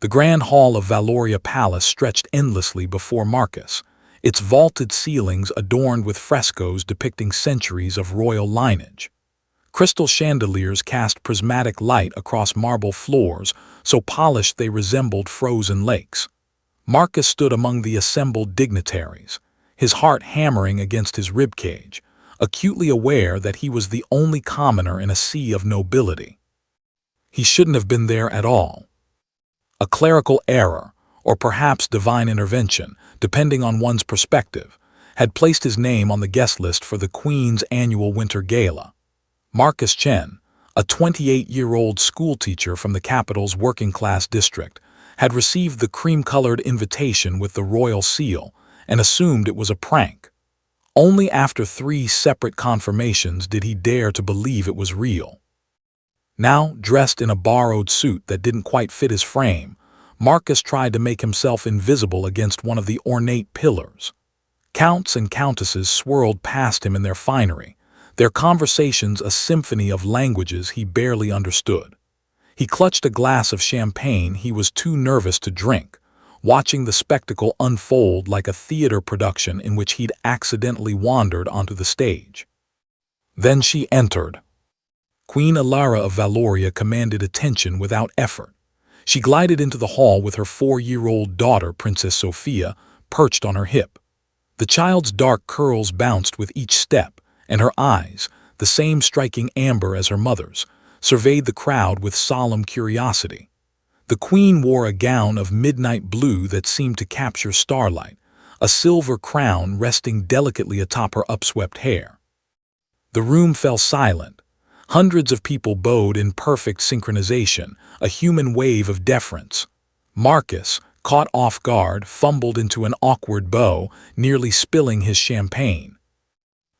The grand hall of Valoria Palace stretched endlessly before Marcus, its vaulted ceilings adorned with frescoes depicting centuries of royal lineage. Crystal chandeliers cast prismatic light across marble floors, so polished they resembled frozen lakes. Marcus stood among the assembled dignitaries, his heart hammering against his ribcage, acutely aware that he was the only commoner in a sea of nobility. He shouldn't have been there at all. A clerical error, or perhaps divine intervention, depending on one's perspective, had placed his name on the guest list for the Queen's annual winter gala. Marcus Chen, a 28-year-old schoolteacher from the capital's working-class district, had received the cream-colored invitation with the royal seal and assumed it was a prank. Only after 3 separate confirmations did he dare to believe it was real. Now, dressed in a borrowed suit that didn't quite fit his frame, Marcus tried to make himself invisible against one of the ornate pillars. Counts and countesses swirled past him in their finery, their conversations a symphony of languages he barely understood. He clutched a glass of champagne he was too nervous to drink, watching the spectacle unfold like a theater production in which he'd accidentally wandered onto the stage. Then she entered. Queen Alara of Valoria commanded attention without effort. She glided into the hall with her 4-year-old daughter, Princess Sophia, perched on her hip. The child's dark curls bounced with each step, and her eyes, the same striking amber as her mother's, surveyed the crowd with solemn curiosity. The queen wore a gown of midnight blue that seemed to capture starlight, a silver crown resting delicately atop her upswept hair. The room fell silent. Hundreds of people bowed in perfect synchronization, a human wave of deference. Marcus, caught off guard, fumbled into an awkward bow, nearly spilling his champagne.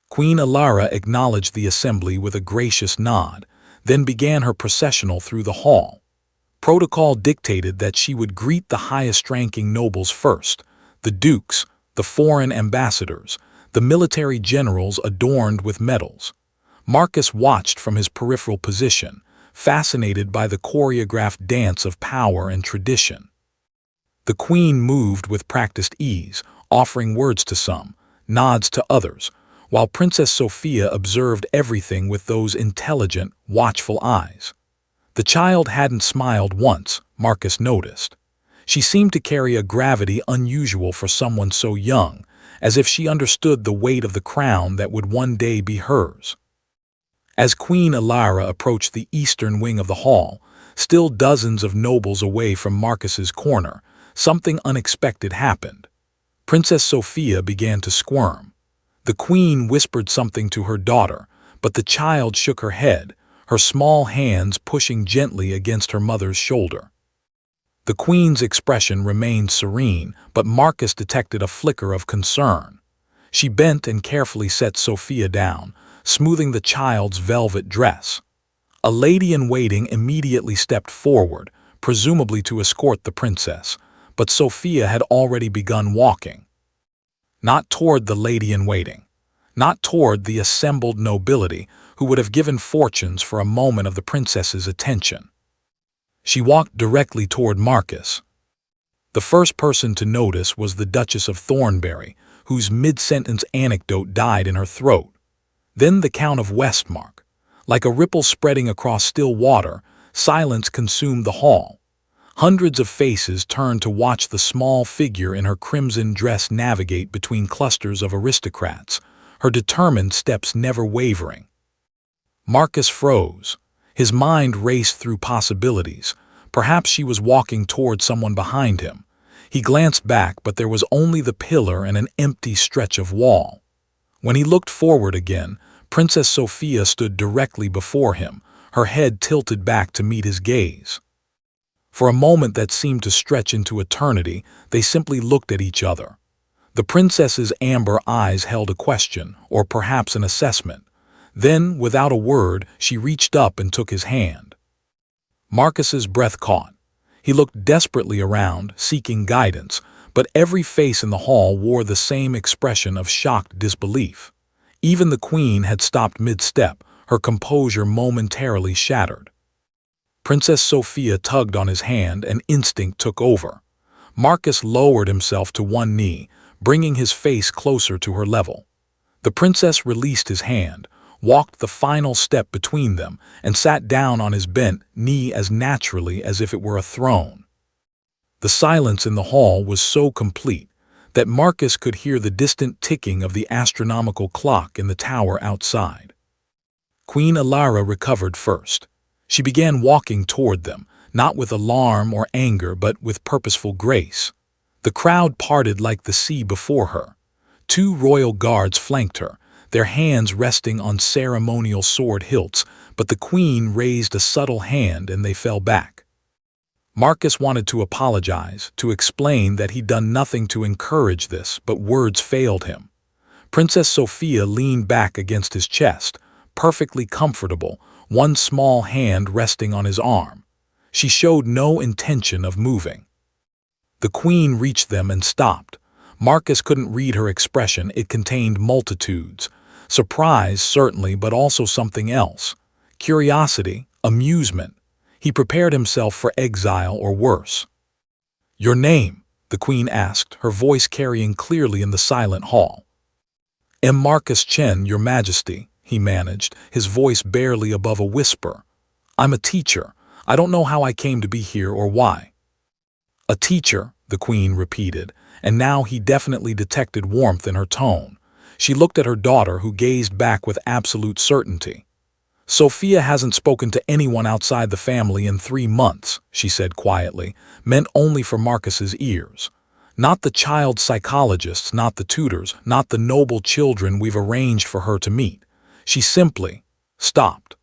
Queen Alara acknowledged the assembly with a gracious nod, then began her processional through the hall. Protocol dictated that she would greet the highest-ranking nobles first, the dukes, the foreign ambassadors, the military generals adorned with medals. Marcus watched from his peripheral position, fascinated by the choreographed dance of power and tradition. The queen moved with practiced ease, offering words to some, nods to others, while Princess Sophia observed everything with those intelligent, watchful eyes. The child hadn't smiled once, Marcus noticed. She seemed to carry a gravity unusual for someone so young, as if she understood the weight of the crown that would one day be hers. As Queen Alara approached the eastern wing of the hall, still dozens of nobles away from Marcus's corner, something unexpected happened. Princess Sophia began to squirm. The queen whispered something to her daughter, but the child shook her head, her small hands pushing gently against her mother's shoulder. The queen's expression remained serene, but Marcus detected a flicker of concern. She bent and carefully set Sophia down, smoothing the child's velvet dress. A lady-in-waiting immediately stepped forward, presumably to escort the princess, but Sophia had already begun walking. Not toward the lady-in-waiting, not toward the assembled nobility who would have given fortunes for a moment of the princess's attention. She walked directly toward Marcus. The first person to notice was the Duchess of Thornbury, whose mid-sentence anecdote died in her throat. Then the Count of Westmark. Like a ripple spreading across still water, silence consumed the hall. Hundreds of faces turned to watch the small figure in her crimson dress navigate between clusters of aristocrats, her determined steps never wavering. Marcus froze. His mind raced through possibilities. Perhaps she was walking toward someone behind him. He glanced back, but there was only the pillar and an empty stretch of wall. When he looked forward again, Princess Sophia stood directly before him, her head tilted back to meet his gaze. For a moment that seemed to stretch into eternity, they simply looked at each other. The princess's amber eyes held a question, or perhaps an assessment. Then, without a word, she reached up and took his hand. Marcus's breath caught. He looked desperately around, seeking guidance, but every face in the hall wore the same expression of shocked disbelief. Even the queen had stopped mid-step, her composure momentarily shattered. Princess Sophia tugged on his hand and instinct took over. Marcus lowered himself to one knee, bringing his face closer to her level. The princess released his hand, walked the final step between them, and sat down on his bent knee as naturally as if it were a throne. The silence in the hall was so complete that Marcus could hear the distant ticking of the astronomical clock in the tower outside. Queen Alara recovered first. She began walking toward them, not with alarm or anger but with purposeful grace. The crowd parted like the sea before her. 2 royal guards flanked her, their hands resting on ceremonial sword hilts, but the queen raised a subtle hand and they fell back. Marcus wanted to apologize, to explain that he'd done nothing to encourage this, but words failed him. Princess Sophia leaned back against his chest, perfectly comfortable, one small hand resting on his arm. She showed no intention of moving. The queen reached them and stopped. Marcus couldn't read her expression. It contained multitudes. Surprise, certainly, but also something else. Curiosity, amusement. He prepared himself for exile or worse. "Your name?" the queen asked, her voice carrying clearly in the silent hall. "M. Marcus Chen, your majesty," he managed, his voice barely above a whisper. "I'm a teacher. I don't know how I came to be here or why." "A teacher," the queen repeated, and now he definitely detected warmth in her tone. She looked at her daughter, who gazed back with absolute certainty. "Sophia hasn't spoken to anyone outside the family in 3 months," she said quietly, meant only for Marcus's ears. "Not the child psychologists, not the tutors, not the noble children we've arranged for her to meet. She simply stopped."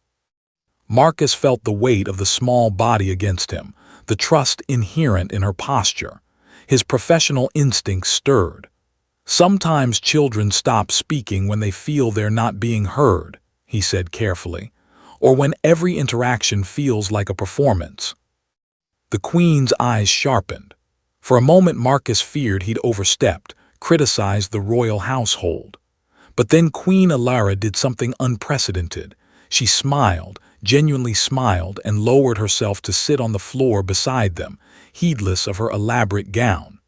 Marcus felt the weight of the small body against him, the trust inherent in her posture. His professional instincts stirred. "Sometimes children stop speaking when they feel they're not being heard," he said carefully, "or when every interaction feels like a performance." The queen's eyes sharpened. For a moment Marcus feared he'd overstepped, criticized the royal household. But then Queen Alara did something unprecedented. She smiled, genuinely smiled, and lowered herself to sit on the floor beside them, heedless of her elaborate gown.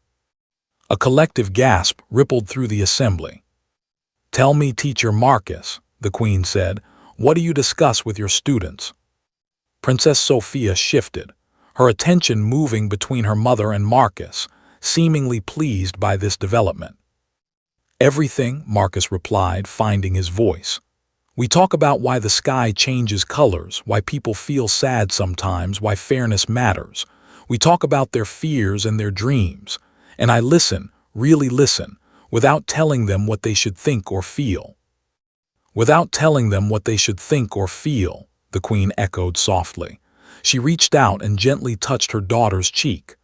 A collective gasp rippled through the assembly. "Tell me, Teacher Marcus," the queen said, "what do you discuss with your students?" Princess Sophia shifted, her attention moving between her mother and Marcus, seemingly pleased by this development. "Everything," Marcus replied, finding his voice. "We talk about why the sky changes colors, why people feel sad sometimes, why fairness matters. We talk about their fears and their dreams. And I listen, really listen, without telling them what they should think or feel." "Without telling them what they should think or feel," the queen echoed softly. She reached out and gently touched her daughter's cheek.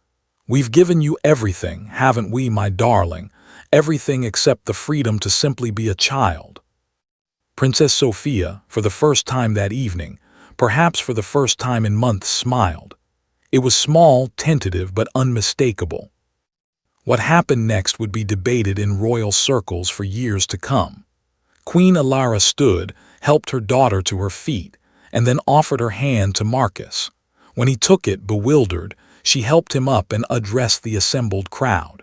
"We've given you everything, haven't we, my darling? Everything except the freedom to simply be a child." Princess Sophia, for the first time that evening, perhaps for the first time in months, smiled. It was small, tentative, but unmistakable. What happened next would be debated in royal circles for years to come. Queen Alara stood, helped her daughter to her feet, and then offered her hand to Marcus. When he took it, bewildered, she helped him up and addressed the assembled crowd.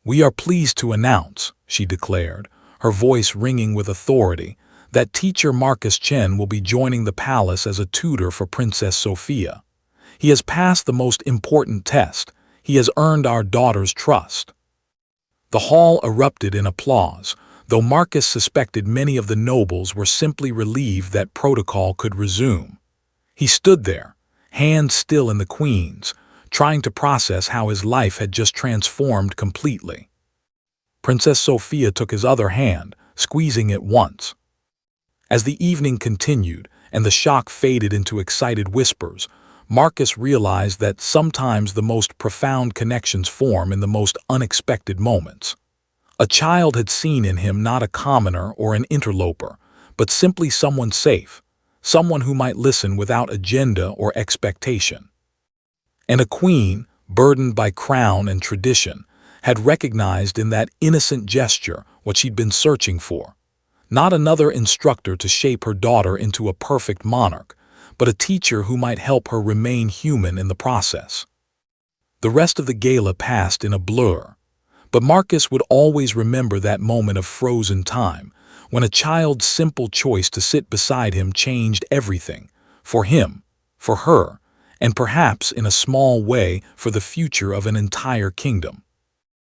"We are pleased to announce," she declared, her voice ringing with authority, "that Teacher Marcus Chen will be joining the palace as a tutor for Princess Sophia. He has passed the most important test. He has earned our daughter's trust." The hall erupted in applause, though Marcus suspected many of the nobles were simply relieved that protocol could resume. He stood there, hands still in the queen's, trying to process how his life had just transformed completely. Princess Sophia took his other hand, squeezing it once. As the evening continued and the shock faded into excited whispers, Marcus realized that sometimes the most profound connections form in the most unexpected moments. A child had seen in him not a commoner or an interloper, but simply someone safe, someone who might listen without agenda or expectation. And a queen, burdened by crown and tradition, had recognized in that innocent gesture what she'd been searching for. Not another instructor to shape her daughter into a perfect monarch, but a teacher who might help her remain human in the process. The rest of the gala passed in a blur, but Marcus would always remember that moment of frozen time when a child's simple choice to sit beside him changed everything, for him, for her, and perhaps in a small way for the future of an entire kingdom.